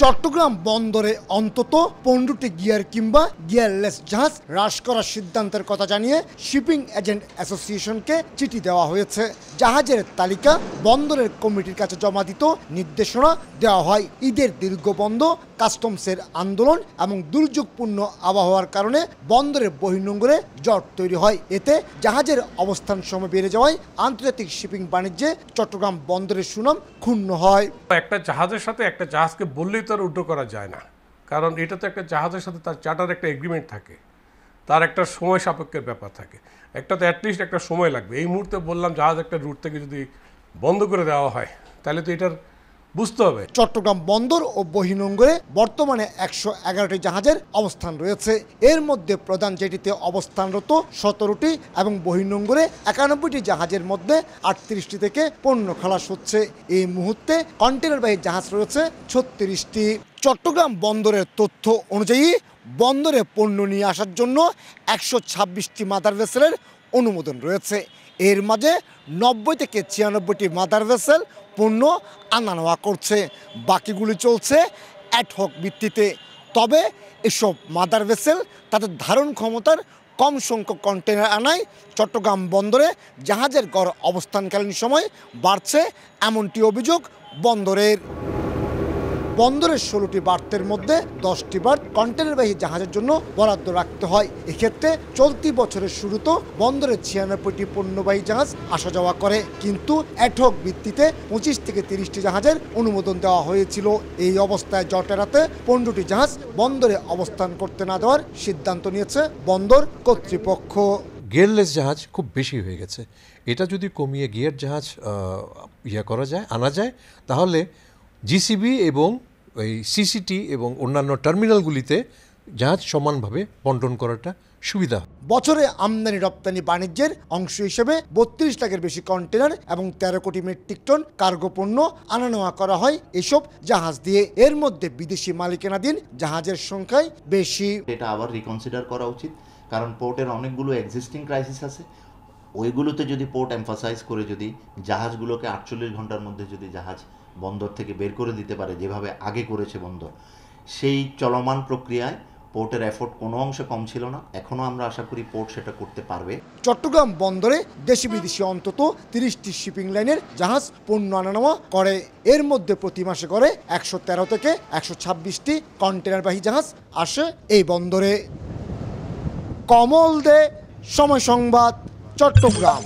চট্টগ্রাম বন্দরে অন্তত 15টি গিয়ার কিংবা গিয়ারলেস জাহাজ হ্রাস করার সিদ্ধান্তের কথা জানিয়ে শিপিং এজেন্ট অ্যাসোসিয়েশনকে চিঠি দেওয়া হয়েছে। জাহাজের তালিকা বন্দরের কমিটির কাছে জমা দিত নির্দেশনা দেওয়া হয়। ঈদের দীর্ঘ বন্ধ, কাস্টমসের আন্দোলন এবং দুর্যোগপূর্ণ আবহাওয়ার কারণে বন্দরের বহির্নোঙরে জট তৈরি হয়। এতে জাহাজের অবস্থান সময় বেড়ে যাওয়ায় আন্তর্জাতিক শিপিং বাণিজ্যে চট্টগ্রাম বন্দরের সুনাম ক্ষুণ্ণ হয়। একটা জাহাজের সাথে একটা জাহাজকে বললেই তো আর উল্টো করা যায় না, কারণ এটা তো একটা জাহাজের সাথে তার চার্টার একটা এগ্রিমেন্ট থাকে, তার একটা সময় সাপেক্ষের ব্যাপার থাকে, একটা তো অ্যাটলিস্ট একটা সময় লাগবে। এই মুহূর্তে বললাম জাহাজ একটা রুট থেকে যদি বন্ধ করে দেওয়া হয় তাহলে তো এটার বুঝতে হবে। চট্টগ্রাম বন্দর ও বহির্নোঙরে বর্তমানে 111টি জাহাজের অবস্থান রয়েছে। এর মধ্যে প্রধান জেটিতে অবস্থানরত 17টি এবং বহির্নোঙরে 91টি জাহাজের মধ্যে 38টি থেকে পণ্য খালাস হচ্ছে। এই মুহূর্তে কন্টেনারবাহী জাহাজ রয়েছে 36টি। চট্টগ্রাম বন্দরের তথ্য অনুযায়ী বন্দরে পণ্য নিয়ে আসার জন্য 126টি মাদার ভেসেলের অনুমোদন রয়েছে। এর মাঝে 90 থেকে 96টি মাদার ভেসেল পণ্য আনা নেওয়া করছে, বাকিগুলি চলছে অ্যাডহক ভিত্তিতে। তবে এসব মাদার ভেসেল তাদের ধারণ ক্ষমতার কম সংখ্যক কন্টেনার আনায় চট্টগ্রাম বন্দরে জাহাজের গড় অবস্থানকালীন সময় বাড়ছে, এমনটি অভিযোগ বন্দরের। বন্দরের 16টি বার্থের মধ্যে 10টি বার্থ কন্টেনারবাহী জাহাজের জন্য বরাদ্দ রাখতে হয়। এক্ষেত্রে চলতি বছরের শুরুতে বন্দরে 96টি পণ্যবাহী জাহাজ আসা যাওয়া করে, কিন্তু অ্যাডহক ভিত্তিতে 25 থেকে 30টি জাহাজের অনুমোদন দেওয়া হয়েছিল। এই অবস্থায় জট এড়াতে 15টি জাহাজ বন্দরে অবস্থান করতে না দেওয়ার সিদ্ধান্ত নিয়েছে বন্দর কর্তৃপক্ষ। গিয়ারলেস জাহাজ খুব বেশি হয়ে গেছে, এটা যদি কমিয়ে গিয়ার জাহাজ করা যায়, আনা যায়, তাহলে জিসিবি এবং এই সিসিটি এবং অন্যান্য টার্মিনালগুলিতে জাহাজ সমানভাবে বন্টন করাটা সুবিধা। বছরে আমদানি রপ্তানি বাণিজ্যের অংশ হিসেবে 32 লাখের বেশি কন্টেনার এবং 13 কোটি মেট্রিক টন কার্গো পণ্য আনা নেওয়া করা হয় এসব জাহাজ দিয়ে। এর মধ্যে বিদেশি মালিকানাধীন জাহাজের সংখ্যাই বেশি। এটা আবার রিকনসিডার করা উচিত, কারণ পোর্টের অনেকগুলো এক্সিস্টিং ক্রাইসিস আছে। ওইগুলোতে যদি পোর্ট এমফাসাইজ করে যদি জাহাজগুলোকে 48 ঘন্টার মধ্যে যদি জাহাজ বন্দর থেকে বের করে দিতে পারে, যেভাবে আগে করেছে বন্দর, সেই চলমান প্রক্রিয়ায় পোর্টের এফোর্ট কোনো অংশে কম ছিল না। এখনও আমরা আশা করি পোর্ট সেটা করতে পারবে। চট্টগ্রাম বন্দরে দেশি বিদেশি অন্তত 30টি শিপিং লাইনের জাহাজ পণ্য আনা নেওয়া করে। এর মধ্যে প্রতি মাসে করে 113 থেকে 126টি কন্টেনারবাহী জাহাজ আসে এই বন্দরে। কমল দে, সময় সংবাদ, চট্টগ্রাম।